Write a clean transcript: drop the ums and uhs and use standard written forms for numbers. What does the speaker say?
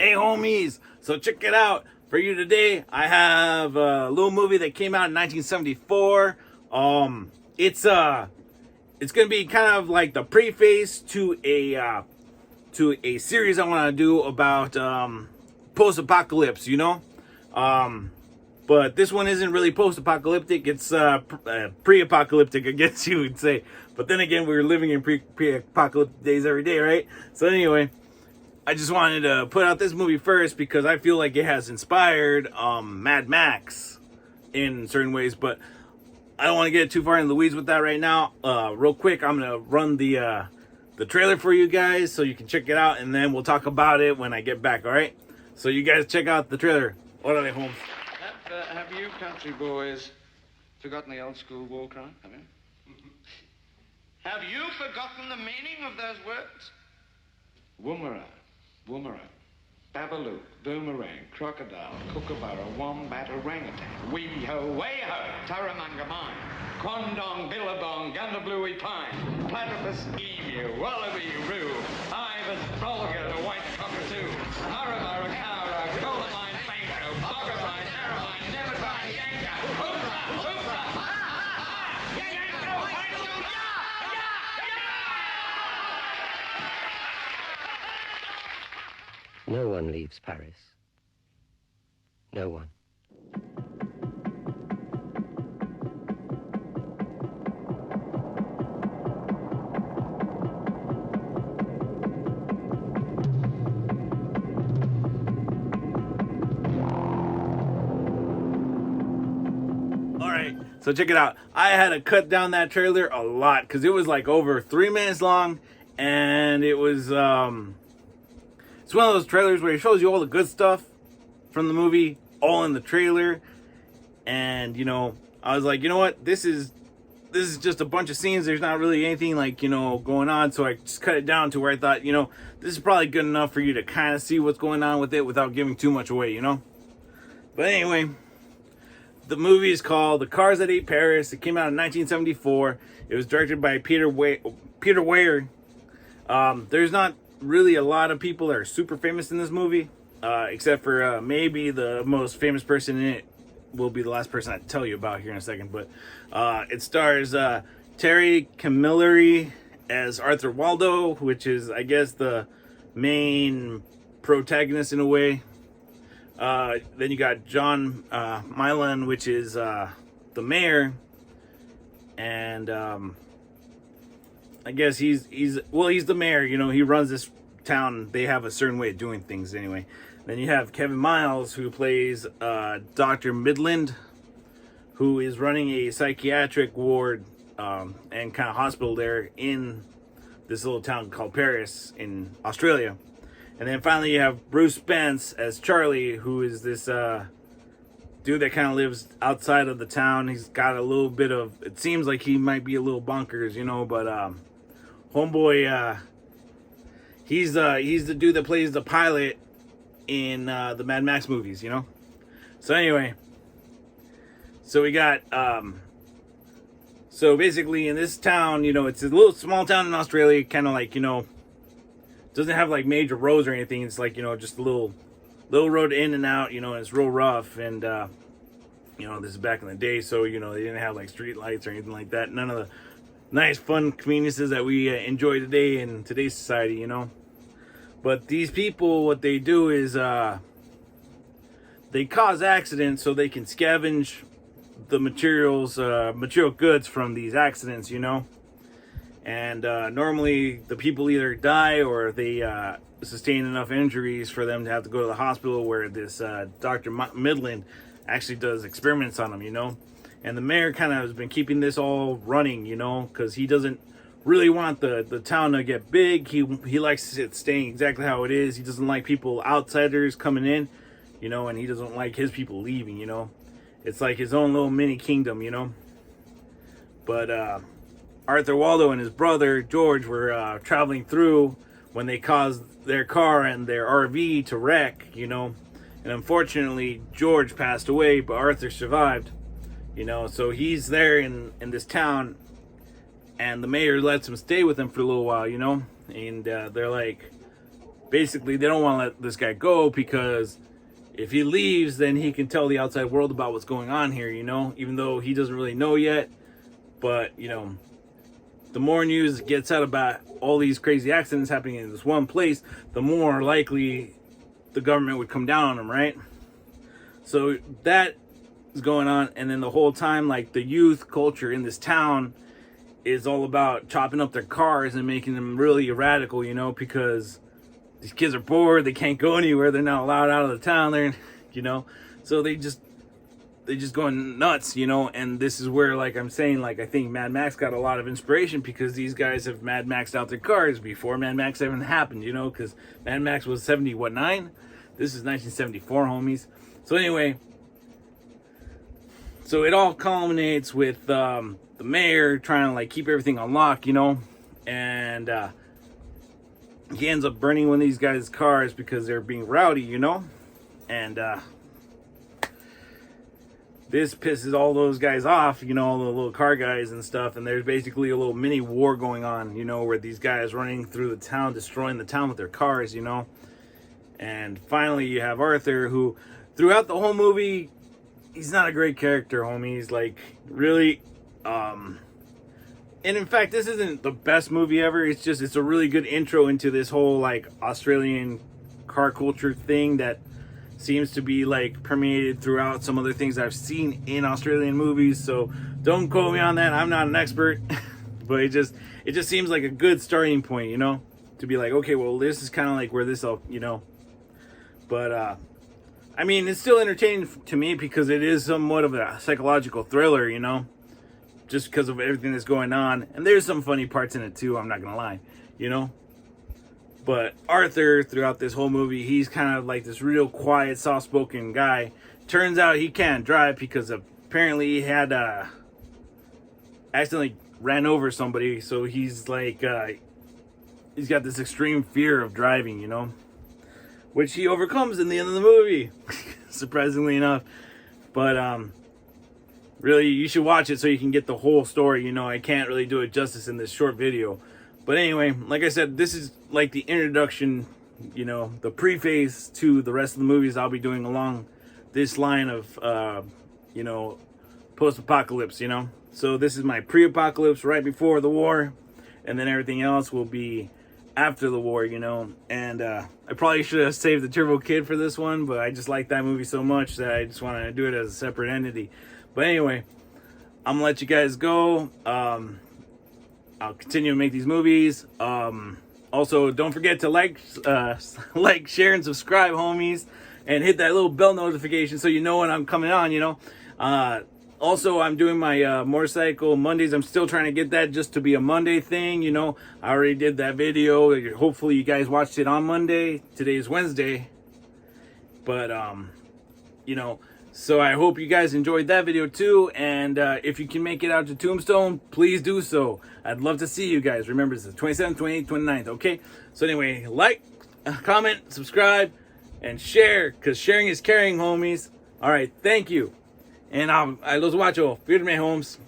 Hey homies, so check it out. For you today, I have a little movie that came out in 1974. It's gonna be kind of like the preface to a series I want to do about post-apocalypse. But this one isn't really post-apocalyptic. It's pre-apocalyptic, I guess you would say. But then again, we were living in pre-apocalyptic days every day, right? So anyway, I just wanted to put out this movie first because I feel like it has inspired Mad Max in certain ways. But I don't want to get too far into the weeds with that right now. Real quick, I'm gonna run the trailer for you guys so you can check it out, and then we'll talk about it when I get back. All right? So you guys check out the trailer. What are they, Holmes? Have you country boys forgotten the old school war cry? Have you? Have you forgotten the meaning of those words? Woomera, woomera, babaloo, boomerang, crocodile, kookaburra, wombat, orangutan, wee-ho, way-ho, taramanga mine, quandong, billabong, gundabluey pine, platypus, emu, wallaby, roo, ibis, bulgur, the white cockatoo, harabara, cowra, coal mine, bango, bogger mine, aramine, never try, yanka, hoopra, hoopra, ha, ha, ha, yanko, hoidle, ya, ya, ya! No one leaves Paris. No one. Alright, so check it out. I had to cut down that trailer a lot because it was like over 3 minutes long, and it was it's one of those trailers where it shows you all the good stuff from the movie all in the trailer. And I was like, you know what, this is just a bunch of scenes. There's not really anything like going on, so I just cut it down to where I thought, this is probably good enough for you to kind of see what's going on with it without giving too much away. But anyway, the movie is called The Cars That Ate Paris. It came out in 1974. It was directed by Peter Weir. There's not really a lot of people that are super famous in this movie, except for maybe the most famous person in it will be the last person I tell you about here in a second. But it stars Terry Camilleri as Arthur Waldo, which is, I guess, the main protagonist in a way. Then you got John Milan, which is the mayor, and I guess he's the mayor. He runs this town. They have a certain way of doing things anyway. Then you have Kevin Miles, who plays Dr. Midland, who is running a psychiatric ward and kind of hospital there in this little town called Paris in Australia. And then finally you have Bruce Spence as Charlie, who is this dude that kind of lives outside of the town. He's got a little bit of, it seems like he might be a little bonkers, but homeboy, he's the dude that plays the pilot in the Mad Max movies, So anyway, so we got, so basically in this town, it's a little small town in Australia, kind of like, doesn't have like major roads or anything. It's like, just a little road in and out, and it's real rough. And, this is back in the day. So, they didn't have like street lights or anything like that. None of the nice, fun conveniences that we enjoy today in today's society, But these people, what they do is they cause accidents so they can scavenge the material goods from these accidents, And normally the people either die or they sustain enough injuries for them to have to go to the hospital, where this Dr. Midland actually does experiments on them, And the mayor kind of has been keeping this all running, because he doesn't really want the town to get big. He likes it staying exactly how it is. He doesn't like people, outsiders coming in, and he doesn't like his people leaving, It's like his own little mini kingdom, But Arthur Waldo and his brother George were traveling through when they caused their car and their RV to wreck, and unfortunately George passed away, but Arthur survived, so he's there in this town, and the mayor lets him stay with him for a little while, and they're like, basically they don't want to let this guy go because if he leaves, then he can tell the outside world about what's going on here, you know, even though he doesn't really know yet. But, you know, the more news gets out about all these crazy accidents happening in this one place, the more likely the government would come down on him, right? So that is going on. And then the whole time, like, the youth culture in this town is all about chopping up their cars and making them really radical, you know, because these kids are bored, they can't go anywhere, they're not allowed out of the town, they're, you know, so they just going nuts, you know. And this is where, like I'm saying, like, I think Mad Max got a lot of inspiration because these guys have Mad Maxed out their cars before Mad Max even happened, you know, because Mad Max was 9? This is 1974, homies. So anyway, so it all culminates with the mayor trying to, like, keep everything on lock, you know, and he ends up burning one of these guys' cars because they're being rowdy, you know, and this pisses all those guys off, you know, all the little car guys and stuff, and there's basically a little mini war going on, you know, where these guys running through the town, destroying the town with their cars, you know. And finally you have Arthur, who throughout the whole movie, he's not a great character, homies, like, really. And in fact, this isn't the best movie ever. It's a really good intro into this whole, like, Australian car culture thing that seems to be, like, permeated throughout some other things I've seen in Australian movies. So don't quote me on that. I'm not an expert, but it just seems like a good starting point, you know, to be like, okay, well, this is kind of like where this all, you know. But I mean, it's still entertaining to me because it is somewhat of a psychological thriller, you know, just because of everything that's going on. And there's some funny parts in it too, I'm not gonna lie, you know. But Arthur, throughout this whole movie, he's kind of like this real quiet, soft-spoken guy. Turns out he can't drive because apparently he had accidentally ran over somebody. So he's like, he's got this extreme fear of driving, you know, which he overcomes in the end of the movie, surprisingly enough. But really, you should watch it so you can get the whole story. You know, I can't really do it justice in this short video. But anyway, like I said, this is like the introduction, you know, the preface to the rest of the movies I'll be doing along this line of, you know, post-apocalypse, you know. So this is my pre-apocalypse, right before the war, and then everything else will be after the war, you know. And I probably should have saved the Turbo Kid for this one, but I just like that movie so much that I just want to do it as a separate entity. But anyway, I'm gonna let you guys go. I'll continue to make these movies. Also, don't forget to like, share, and subscribe, homies, and hit that little bell notification so you know when I'm coming on, you know. Also, I'm doing my motorcycle Mondays. I'm still trying to get that just to be a Monday thing, you know. I already did that video. Hopefully you guys watched it on Monday. Today is Wednesday. But, you know, so I hope you guys enjoyed that video too. And if you can make it out to Tombstone, please do so. I'd love to see you guys. Remember, it's the 27th, 28th, 29th, okay? So anyway, like, comment, subscribe, and share, because sharing is caring, homies. All right, thank you. And I los guacho. Firme, homes.